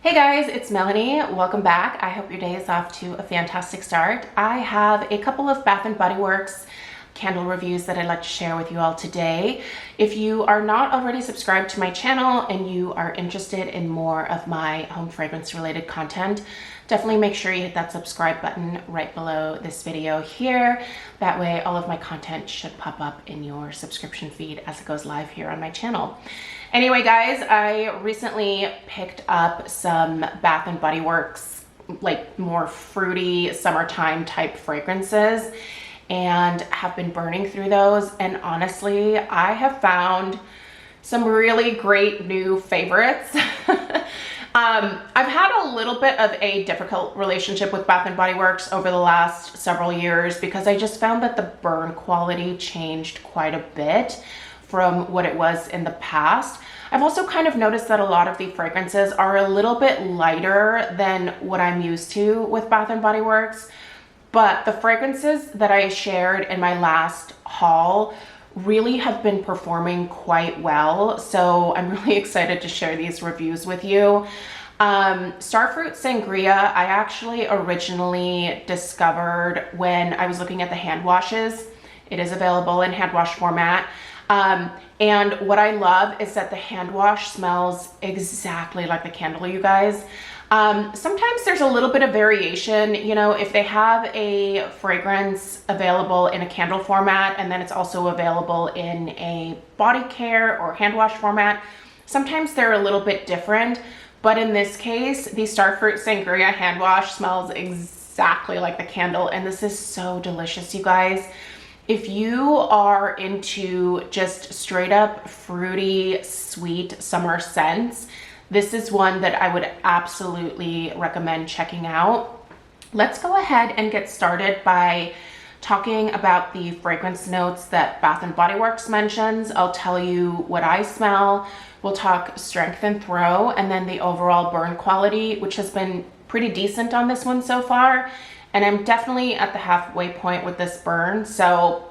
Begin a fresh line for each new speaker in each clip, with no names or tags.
Hey guys, it's Melanie. Welcome back. I hope your day is off to a fantastic start. I have a couple of Bath & Body Works candle reviews that I'd like to share with you all today. If you are not already subscribed to my channel and you are interested in more of my home fragrance related content, definitely make sure you hit that subscribe button right below this video here. That way all of my content should pop up in your subscription feed as it goes live here on my channel. Anyway, guys, I recently picked up some Bath & Body Works, like more fruity summertime type fragrances, and have been burning through those. And honestly, I have found some really great new favorites. I've had a little bit of a difficult relationship with Bath & Body Works over the last several years because I just found that the burn quality changed quite a bit from what it was in the past. I've also kind of noticed that a lot of the fragrances are a little bit lighter than what I'm used to with Bath & Body Works, but the fragrances that I shared in my last haul really have been performing quite well. So I'm really excited to share these reviews with you. Starfruit Sangria, I actually originally discovered when I was looking at the hand washes. It is available in hand wash format. And what I love is that the hand wash smells exactly like the candle, you guys. Sometimes there's a little bit of variation, you know, if they have a fragrance available in a candle format and then it's also available in a body care or hand wash format, sometimes they're a little bit different. But in this case, the Starfruit Sangria hand wash smells exactly like the candle, and this is so delicious, you guys. If you are into just straight up fruity, sweet summer scents, this is one that I would absolutely recommend checking out. Let's go ahead and get started by talking about the fragrance notes that Bath & Body Works mentions. I'll tell you what I smell. We'll talk strength and throw, and then the overall burn quality, which has been pretty decent on this one so far. And I'm definitely at the halfway point with this burn, so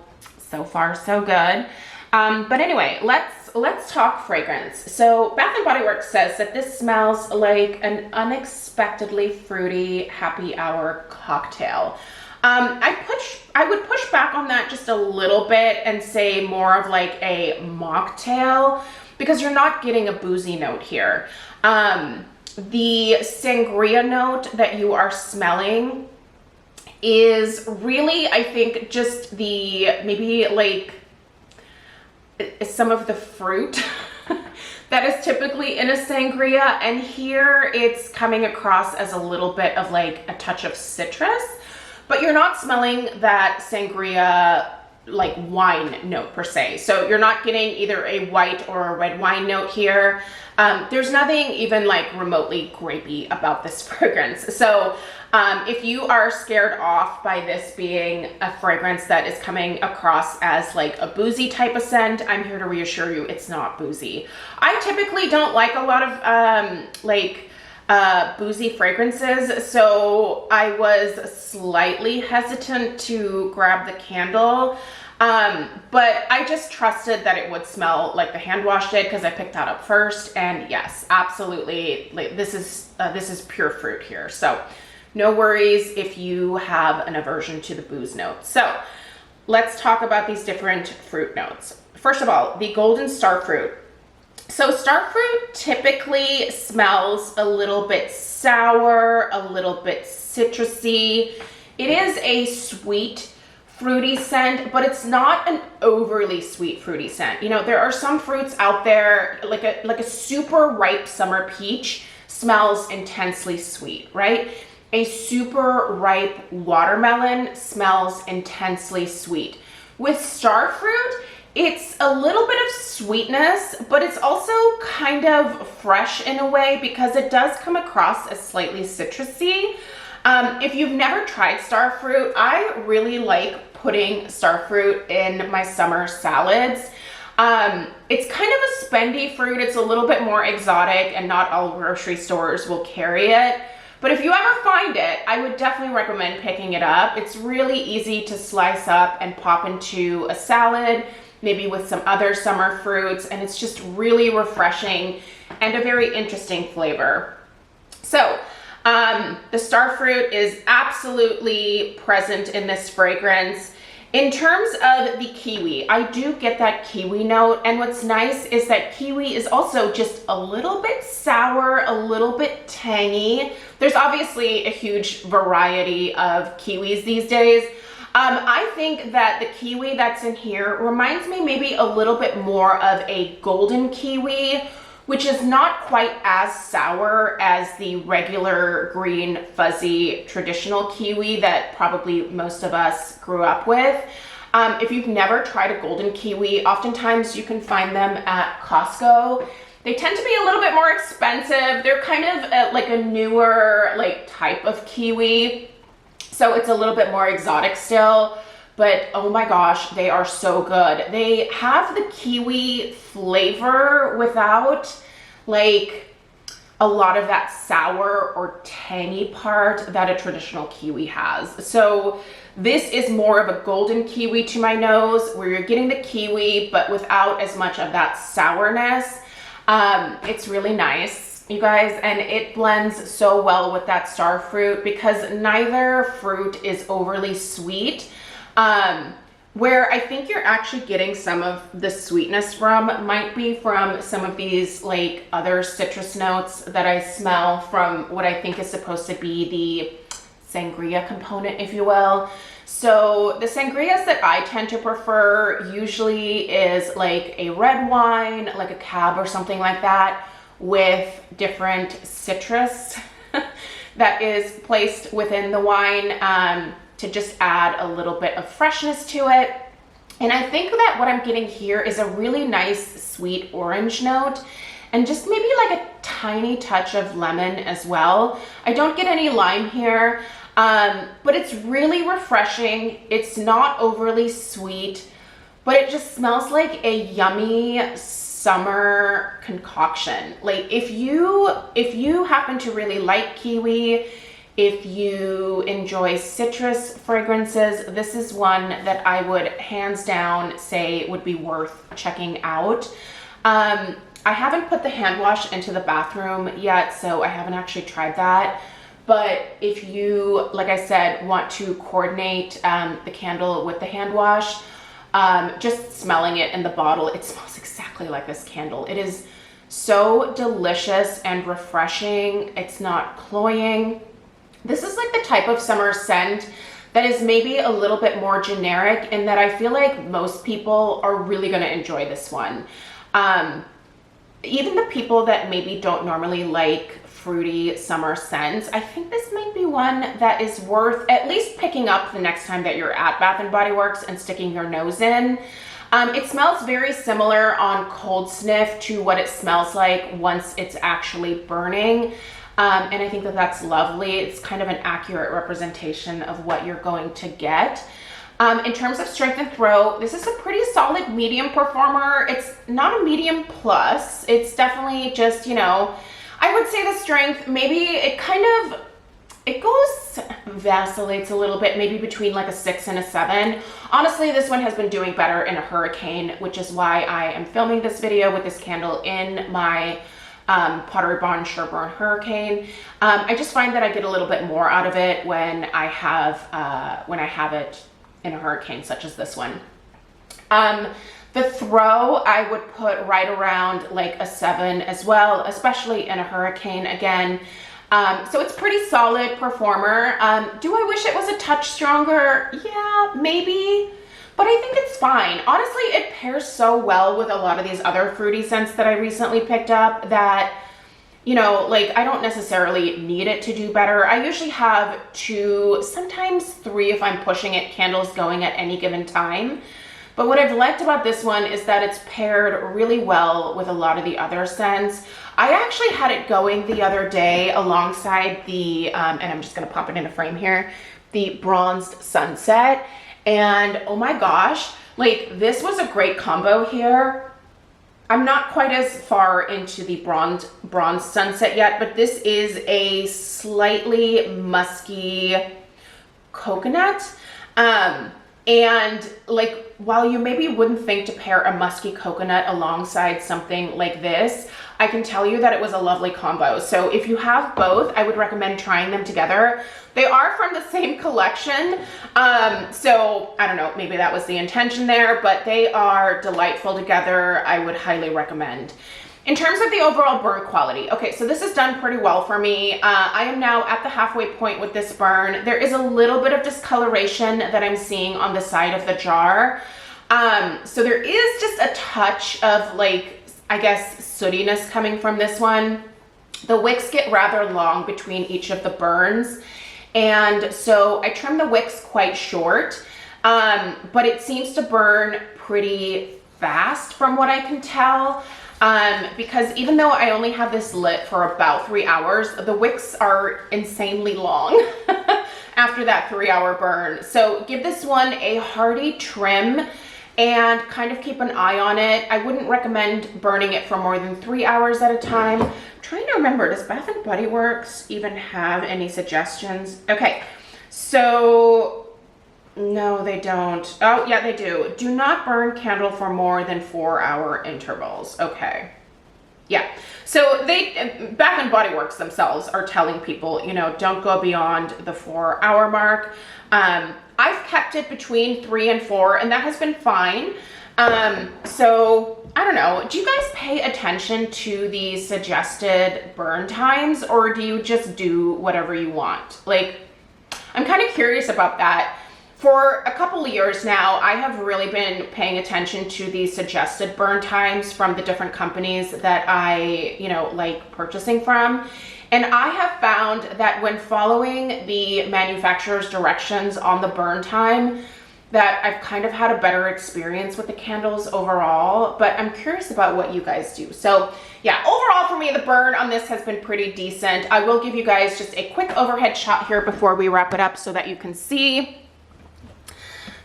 far so good. But anyway, let's talk fragrance. So Bath & Body Works says that this smells like an unexpectedly fruity happy hour cocktail. I would push back on that just a little bit and say more of like a mocktail, because you're not getting a boozy note here. The sangria note that you are smelling is really, I think, just the maybe like some of the fruit that is typically in a sangria, and here it's coming across as a little bit of like a touch of citrus, but you're not smelling that sangria like wine note per se. So you're not getting either a white or a red wine note here. There's nothing even like remotely grapey about this fragrance. So if you are scared off by this being a fragrance that is coming across as like a boozy type of scent, I'm here to reassure you it's not boozy. I typically don't like a lot of boozy fragrances, so I was slightly hesitant to grab the candle, but I just trusted that it would smell like the hand wash did because I picked that up first. And yes, absolutely, like this is pure fruit here, so no worries if you have an aversion to the booze note. So let's talk about these different fruit notes. First of all, the golden starfruit. So starfruit typically smells a little bit sour, a little bit citrusy. It is a sweet, fruity scent, but it's not an overly sweet fruity scent. You know, there are some fruits out there, like a super ripe summer peach smells intensely sweet, right? A super ripe watermelon smells intensely sweet. With starfruit, it's a little bit of sweetness, but it's also kind of fresh in a way because it does come across as slightly citrusy. If you've never tried starfruit, I really like putting starfruit in my summer salads. It's kind of a spendy fruit. It's a little bit more exotic and not all grocery stores will carry it. But if you ever find it, I would definitely recommend picking it up. It's really easy to slice up and pop into a salad, maybe with some other summer fruits, and it's just really refreshing and a very interesting flavor. So the starfruit is absolutely present in this fragrance. In terms of the kiwi, I do get that kiwi note, and what's nice is that kiwi is also just a little bit sour, a little bit tangy. There's obviously a huge variety of kiwis these days. I think that the kiwi that's in here reminds me maybe a little bit more of a golden kiwi, which is not quite as sour as the regular green fuzzy traditional kiwi that probably most of us grew up with. If you've never tried a golden kiwi, oftentimes you can find them at Costco. They tend to be a little bit more expensive. They're kind of like a newer type of kiwi, so it's a little bit more exotic still. But oh my gosh, they are so good. They have the kiwi flavor without like a lot of that sour or tangy part that a traditional kiwi has. So this is more of a golden kiwi to my nose, where you're getting the kiwi but without as much of that sourness. It's really nice, you guys, and it blends so well with that starfruit because neither fruit is overly sweet. Where I think you're actually getting some of the sweetness from might be from some of these like other citrus notes that I smell from what I think is supposed to be the sangria component, if you will. So the sangrias that I tend to prefer usually is like a red wine, like a cab or something like that, with different citrus that is placed within the wine, to just add a little bit of freshness to it. And I think that what I'm getting here is a really nice sweet orange note and just maybe like a tiny touch of lemon as well. I don't get any lime here, but it's really refreshing. It's not overly sweet, but it just smells like a yummy summer concoction. Like if you happen to really like kiwi, if you enjoy citrus fragrances, this is one that I would hands down say would be worth checking out. I haven't put the hand wash into the bathroom yet, so I haven't actually tried that. But if you, like I said, want to coordinate the candle with the hand wash, just smelling it in the bottle, it smells exactly like this candle. It is so delicious and refreshing. It's not cloying. This is like the type of summer scent that is maybe a little bit more generic, in that I feel like most people are really going to enjoy this one. Even the people that maybe don't normally like fruity summer scents, I think this might be one that is worth at least picking up the next time that you're at Bath & Body Works and sticking your nose in. It smells very similar on cold sniff to what it smells like once it's actually burning. And I think that that's lovely. It's kind of an accurate representation of what you're going to get. In terms of strength and throw, this is a pretty solid medium performer. It's not a medium plus. It's definitely just, you know, I would say the strength, maybe it vacillates a little bit, maybe between like a 6 and a 7. Honestly, this one has been doing better in a hurricane, which is why I am filming this video with this candle in my Pottery Barn Sherburne Hurricane. I just find that I get a little bit more out of it when I have it in a hurricane such as this one. The throw I would put right around like a 7 as well, especially in a hurricane again. So it's pretty solid performer. Do I wish it was a touch stronger? Yeah, maybe. But I think it's fine. Honestly, it pairs so well with a lot of these other fruity scents that I recently picked up that, you know, like I don't necessarily need it to do better. I usually have 2, sometimes 3 if I'm pushing it, candles going at any given time. But what I've liked about this one is that it's paired really well with a lot of the other scents. I actually had it going the other day alongside the, and I'm just gonna pop it in a frame here, the Bronzed Sunset. And oh my gosh, like this was a great combo here. I'm not quite as far into the bronze sunset yet, but this is a slightly musky coconut. And like, while you maybe wouldn't think to pair a musky coconut alongside something like this, I can tell you that it was a lovely combo. So if you have both, I would recommend trying them together. They are from the same collection. So I don't know, maybe that was the intention there, but they are delightful together. I would highly recommend. In terms of the overall burn quality, okay, so this is done pretty well for me. I am now at the halfway point with this burn. There is a little bit of discoloration that I'm seeing on the side of the jar. So there is just a touch of like, I guess, sootiness coming from this one. The wicks get rather long between each of the burns. And so I trimmed the wicks quite short, but it seems to burn pretty fast from what I can tell. Because even though I only have this lit for about 3 hours, the wicks are insanely long after that 3-hour burn. So give this one a hearty trim and kind of keep an eye on it. I wouldn't recommend burning it for more than 3 hours at a time. I'm trying to remember, does Bath & Body Works even have any suggestions? Okay, so no, they don't. Oh, yeah, they do. Do not burn candle for more than 4-hour intervals. Okay. Yeah. So Bath & Body Works themselves are telling people, you know, don't go beyond the 4-hour mark. I've kept it between 3 and 4, and that has been fine. So I don't know. Do you guys pay attention to the suggested burn times, or do you just do whatever you want? Like, I'm kind of curious about that. For a couple of years now, I have really been paying attention to the suggested burn times from the different companies that I, you know, like purchasing from. And I have found that when following the manufacturer's directions on the burn time, that I've kind of had a better experience with the candles overall, but I'm curious about what you guys do. So yeah, overall for me, the burn on this has been pretty decent. I will give you guys just a quick overhead shot here before we wrap it up so that you can see.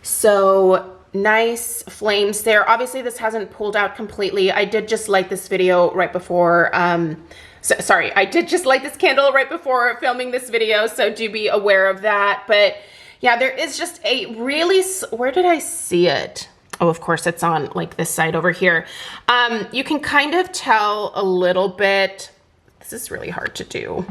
So nice flames there. Obviously this hasn't pulled out completely. I did just light this video right before, I did just light this candle right before filming this video, so do be aware of that. But yeah, there is just a really, where did I see it? Oh, of course it's on like this side over here. You can kind of tell a little bit, this is really hard to do.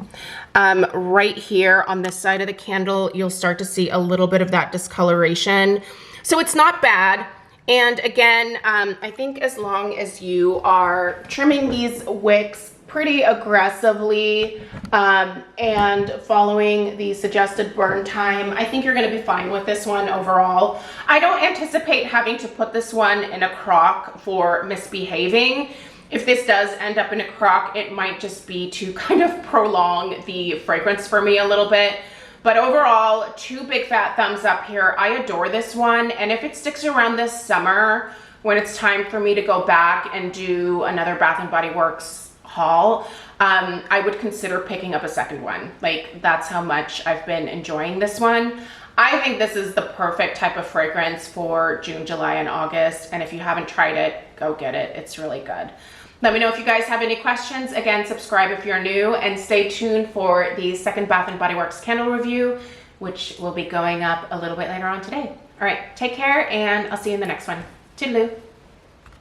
Right here on this side of the candle, you'll start to see a little bit of that discoloration. So it's not bad. And again, I think as long as you are trimming these wicks pretty aggressively and following the suggested burn time, I think you're gonna be fine with this one overall. I don't anticipate having to put this one in a crock for misbehaving. If this does end up in a crock, it might just be to kind of prolong the fragrance for me a little bit. But overall, 2 big fat thumbs up here. I adore this one. And if it sticks around this summer, when it's time for me to go back and do another Bath & Body Works haul, I would consider picking up a second one. Like, that's how much I've been enjoying this one. I think this is the perfect type of fragrance for June, July, and August. And if you haven't tried it, go get it. It's really good. Let me know if you guys have any questions. Again, subscribe if you're new, and stay tuned for the second Bath & Body Works candle review, which will be going up a little bit later on today. All right, take care, and I'll see you in the next one. Toodaloo.